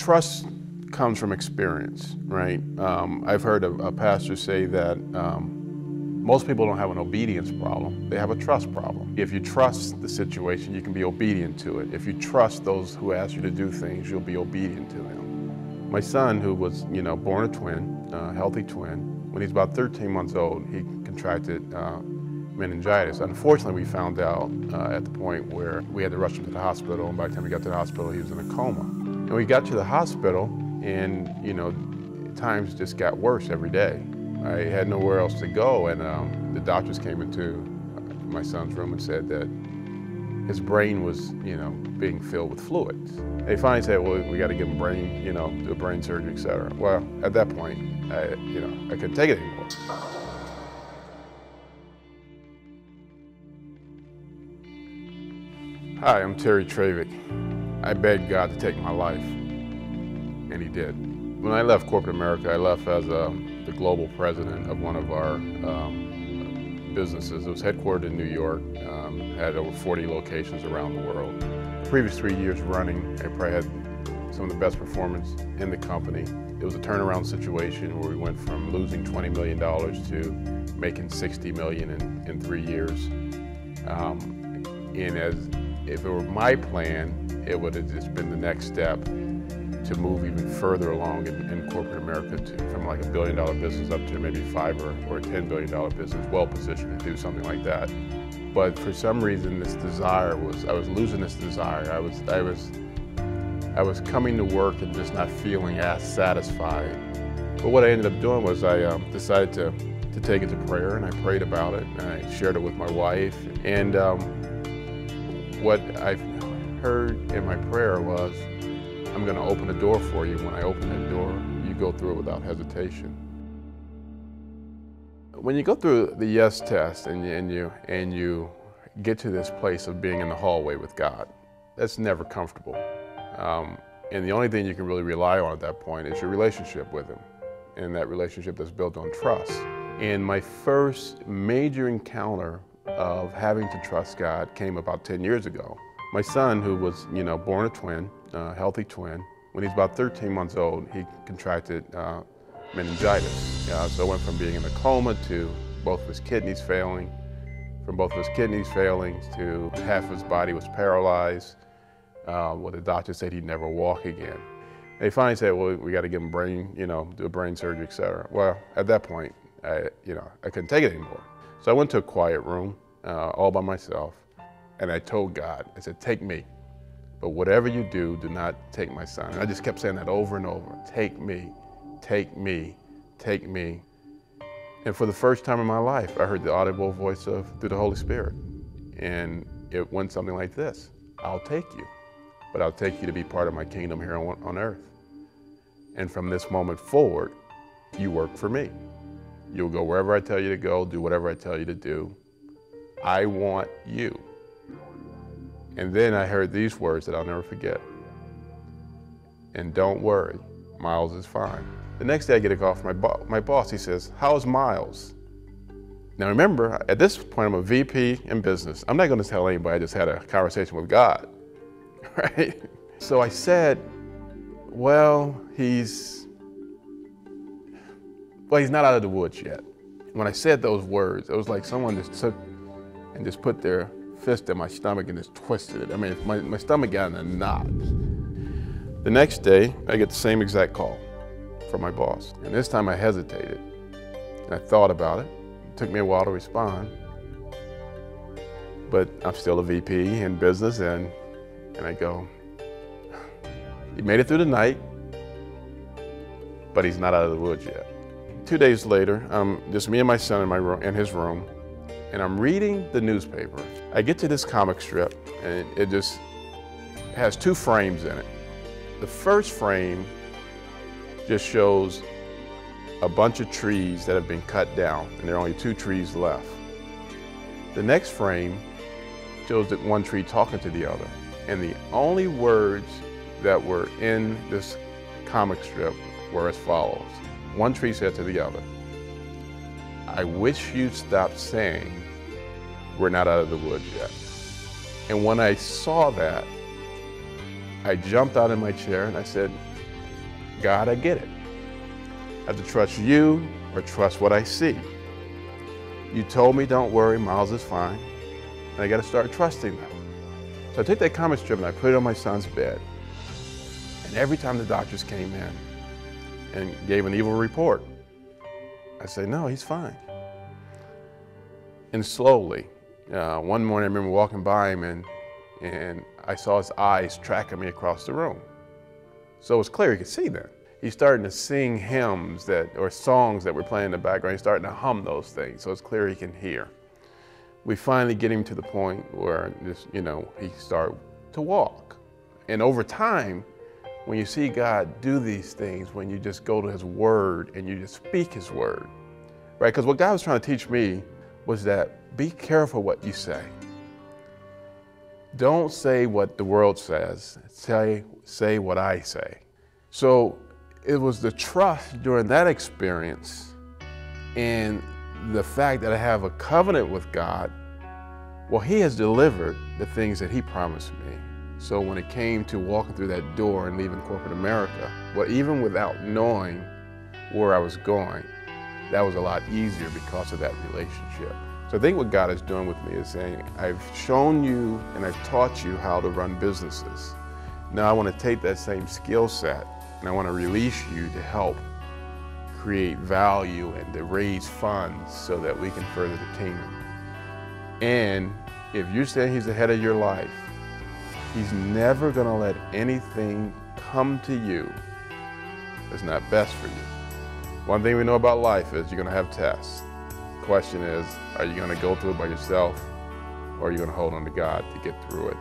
Trust comes from experience, right? I've heard a pastor say that most people don't have an obedience problem, they have a trust problem. If you trust the situation, you can be obedient to it. If you trust those who ask you to do things, you'll be obedient to them. My son, who was born a twin, healthy twin, when he's about 13 months old, he contracted meningitis. Unfortunately, we found out at the point where we had to rush him to the hospital, and by the time we got to the hospital, he was in a coma. And we got to the hospital, and times just got worse every day. I had nowhere else to go, and the doctors came into my son's room and said that his brain was, being filled with fluids. They finally said, well, we got to give him brain, do a brain surgery, et cetera. Well, at that point, I couldn't take it anymore. Hi, I'm Trayvick. I begged God to take my life, and He did. When I left corporate America, I left as the global president of one of our businesses. It was headquartered in New York, had over 40 locations around the world. The previous 3 years running, I probably had some of the best performance in the company. It was a turnaround situation where we went from losing $20 million to making $60 million in 3 years. If it were my plan, it would have just been the next step to move even further along in corporate America, from like $1 billion business up to maybe $5 or $10 billion business, well positioned to do something like that. But for some reason, this desire I was losing this desire. I was coming to work and just not feeling as satisfied. But what I ended up doing was I decided to take it to prayer, and I prayed about it, and I shared it with my wife. And what I heard in my prayer was, I'm going to open a door for you. When I open that door, you go through it without hesitation. When you go through the yes test and you get to this place of being in the hallway with God, that's never comfortable. And the only thing you can really rely on at that point is your relationship with Him, and that relationship that's built on trust. And my first major encounter of having to trust God came about 10 years ago. My son, who was born a twin, healthy twin, when he's about 13 months old, he contracted meningitis. So it went from being in a coma to both of his kidneys failing, from both of his kidneys failing to half of his body was paralyzed. Well, the doctor said he'd never walk again. They finally said, well, we got to give him brain, do a brain surgery, et cetera. Well, at that point, I couldn't take it anymore. So I went to a quiet room, all by myself, and I told God, I said, take me. But whatever you do, do not take my son. And I just kept saying that over and over. Take me, take me, take me. And for the first time in my life, I heard the audible voice through the Holy Spirit. And it went something like this: I'll take you, but I'll take you to be part of my kingdom here on earth. And from this moment forward, you work for me. You'll go wherever I tell you to go, do whatever I tell you to do. I want you. And then I heard these words that I'll never forget. And don't worry, Miles is fine. The next day I get a call from my boss. He says, how's Miles? Now remember, at this point I'm a VP in business. I'm not going to tell anybody I just had a conversation with God, right? So I said, well, he's not out of the woods yet. When I said those words, it was like someone just took and just put their fist in my stomach and just twisted it. I mean, my stomach got in a knot. The next day, I get the same exact call from my boss. And this time I hesitated. And I thought about it. It took me a while to respond. But I'm still a VP in business, and I go, he made it through the night, but he's not out of the woods yet. 2 days later, just me and my son in his room, and I'm reading the newspaper. I get to this comic strip, and it just has 2 frames in it. The first frame just shows a bunch of trees that have been cut down, and there are only 2 trees left. The next frame shows that one tree talking to the other, and the only words that were in this comic strip were as follows. One tree said to the other, I wish you'd stop saying we're not out of the woods yet. And when I saw that, I jumped out of my chair and I said, God, I get it. I have to trust you or trust what I see. You told me, don't worry, Miles is fine. And I got to start trusting that. So I took that comic strip and I put it on my son's bed. And every time the doctors came in and gave an evil report, I say, no, he's fine. And slowly, one morning I remember walking by him and I saw his eyes tracking me across the room. So it was clear he could see that. He's starting to sing hymns or songs that were playing in the background. He's starting to hum those things, so it's clear he can hear. We finally get him to the point where he started to walk. And over time, when you see God do these things, when you just go to His Word and you just speak His Word, right? Because what God was trying to teach me was that be careful what you say. Don't say what the world says. Say what I say. So it was the trust during that experience and the fact that I have a covenant with God. Well, He has delivered the things that He promised me. So when it came to walking through that door and leaving corporate America, well, even without knowing where I was going, that was a lot easier because of that relationship. So I think what God is doing with me is saying, I've shown you and I've taught you how to run businesses. Now I want to take that same skill set and I want to release you to help create value and to raise funds so that we can further the kingdom. And if you're saying He's the head of your life, He's never going to let anything come to you that's not best for you. One thing we know about life is you're going to have tests. The question is, are you going to go through it by yourself or are you going to hold on to God to get through it?